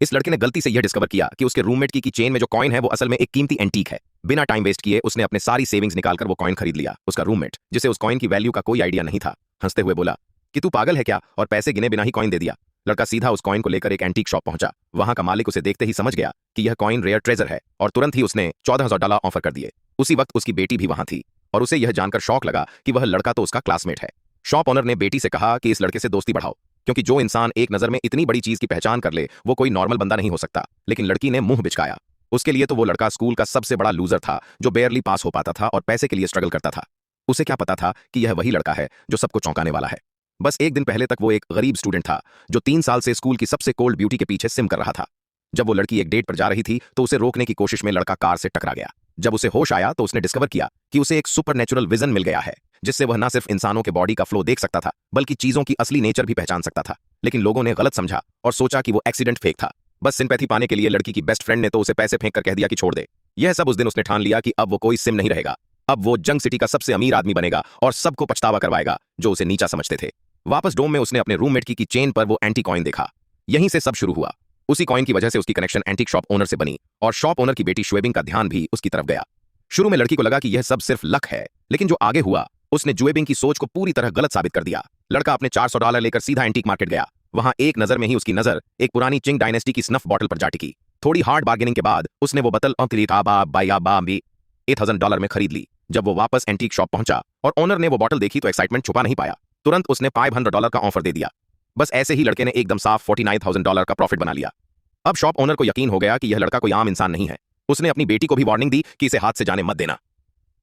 इस लड़के ने गलती से यह डिस्कवर किया कि उसके रूममेट की चेन में जो कॉइन है वो असल में एक कीमती एंटीक है। बिना टाइम वेस्ट किए उसने अपने सारी सेविंग्स निकालकर वो कॉइन खरीद लिया। उसका रूममेट, जिसे उस कॉइन की वैल्यू का कोई आइडिया नहीं था, हंसते हुए बोला कि तू पागल है क्या, और पैसे गिने बिना ही कॉइन दे दिया। लड़का सीधा उस कॉइन को लेकर एक एंटीक शॉप पहुंचा। वहां का मालिक उसे देखते ही समझ गया कि यह कॉइन रेयर ट्रेजर है और तुरंत ही उसने $14,000 ऑफर कर दिए। उसी वक्त उसकी बेटी भी वहां थी और उसे यह जानकर शौक लगा कि वह लड़का तो उसका क्लासमेट है। शॉप ओनर ने बेटी से कहा कि इस लड़के से दोस्ती बढ़ाओ, क्योंकि जो इंसान एक नजर में इतनी बड़ी चीज की पहचान कर ले वो कोई नॉर्मल बंदा नहीं हो सकता। लेकिन लड़की ने मुंह बिचकाया। उसके लिए तो वो लड़का स्कूल का सबसे बड़ा लूजर था जो बेयरली पास हो पाता था और पैसे के लिए स्ट्रगल करता था। उसे क्या पता था कि यह वही लड़का है जो सबको चौंकाने वाला है। बस एक दिन पहले तक वो एक गरीब स्टूडेंट था जो 3 साल से स्कूल की सबसे कोल्ड ब्यूटी के पीछे सिम कर रहा था। जब वो लड़की एक डेट पर जा रही थी तो उसे रोकने की कोशिश में लड़का कार से टकरा गया। जब उसे होश आया तो उसने डिस्कवर किया कि उसे एक सुपरनेचुरल विजन मिल गया है, जिससे वह न सिर्फ इंसानों के बॉडी का फ्लो देख सकता था बल्कि चीजों की असली नेचर भी पहचान सकता था। लेकिन लोगों ने गलत समझा और सोचा कि वो एक्सीडेंट फेक था। बस सिंपैथी पाने के लिए लड़की की बेस्ट फ्रेंड ने तो उसे पैसे फेंक कर कह दिया कि छोड़ दे। यह सब उस दिन उसने ठान लिया कि अब वो कोई सिम नहीं रहेगा। अब वो जंग सिटी का सबसे अमीर आदमी बनेगा और सबको पछतावा करवाएगा जो उसे नीचा समझते थे। वापस डोम में उसने अपने रूममेट की चेन पर वो एंटी कॉइन देखा। यहीं से सब शुरू हुआ। उसी कॉइन की वजह से उसकी कनेक्शन एंटीक शॉप ओनर से बनी और शॉप ओनर की बेटी शुएबिंग का ध्यान भी उसकी तरफ गया। शुरू में लड़की को लगा कि यह सब सिर्फ लक है, लेकिन जो आगे हुआ उसने जुएबिंग की सोच को पूरी तरह गलत साबित कर दिया। लड़का अपने $400 लेकर सीधा एंटीक मार्केट गया। वहां एक नजर में ही उसकी नजर एक पुरानी चिंग डायनेस्टी की स्नफ बॉटल पर जा टिकी। थोड़ी हार्ड बार्गेनिंग के बाद उसने वो बोतल $8,000 में खरीद ली। जब वो वापस एंटीक शॉप पहुंचा और ओनर ने वो बॉटल देखी तो एक्साइटमेंट छुपा नहीं पाया। तुरंत उसने $500 का ऑफर दे दिया। बस ऐसे ही लड़के ने एकदम साफ $49,000 का प्रॉफिट बना लिया। अब शॉप ओनर को यकीन हो गया कि यह लड़का कोई आम इंसान नहीं है। उसने अपनी बेटी को भी वार्निंग दी कि इसे हाथ से जाने मत देना।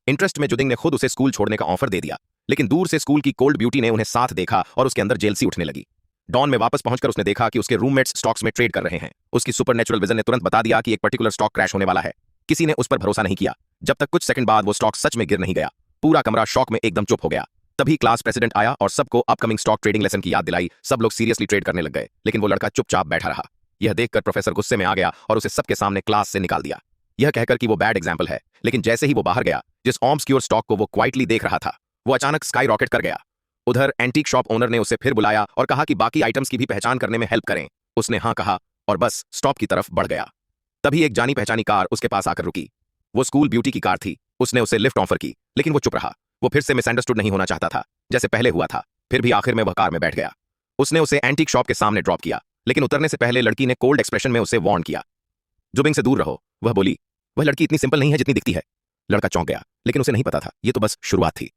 इंटरेस्ट में जुदिंग ने खुद उसे स्कूल छोड़ने का ऑफर दे दिया, लेकिन दूर से स्कूल की कोल्ड ब्यूटी ने उन्हें साथ देखा और उसके अंदर जेलसी उठने लगी। डॉन में वापस पहुंचकर उसने देखा कि उसके रूममेट्स स्टॉक्स में ट्रेड कर रहे हैं। उसकी सुपरनेचुरल विजन ने तुरंत बता दिया कि एक पर्टिकुलर स्टॉक क्रैश होने वाला है। किसी ने उस पर भरोसा नहीं किया जब तक कुछ सेकंड बाद वो स्टॉक सच में गिर नहीं गया। पूरा कमरा शॉक में एकदम चुप हो गया। तभी क्लास प्रेसिडेंट आया और सबको अपकमिंग स्टॉक ट्रेडिंग लेसन की याद दिलाई। सब लोग सीरियसली ट्रेड करने लग गए, लेकिन वो लड़का चुपचाप बैठा रहा। यह देखकर प्रोफेसर गुस्से में आ गया और उसे सबके सामने क्लास से निकाल दिया, यह कहकर कि वो बैड एग्जाम्पल है। लेकिन जैसे ही वो बाहर गया, जिस ऑब्सक्योर स्टॉक को वो क्वाइटली देख रहा था वो अचानक स्काई रॉकेट कर गया। उधर एंटीक शॉप ओनर ने उसे फिर बुलाया और कहा कि बाकी आइटम्स की भी पहचान करने में हेल्प करें। उसने हाँ कहा और बस स्टॉप की तरफ बढ़ गया। तभी एक जानी पहचानी कार उसके पास आकर रुकी। वो स्कूल ब्यूटी की कार थी। उसने उसे लिफ्ट ऑफर की, लेकिन वो चुप रहा। वो फिर से मिसअंडरस्टूड नहीं होना चाहता था जैसे पहले हुआ था। फिर भी आखिर में वह कार में बैठ गया। उसने उसे एंटीक शॉप के सामने ड्रॉप किया, लेकिन उतरने से पहले लड़की ने कोल्ड एक्सप्रेशन में उसे वार्न किया, जुबिंग से दूर रहो। वह बोली, वह लड़की इतनी सिंपल नहीं है जितनी दिखती है। लड़का चौंक गया, लेकिन उसे नहीं पता था ये तो बस शुरुआत थी।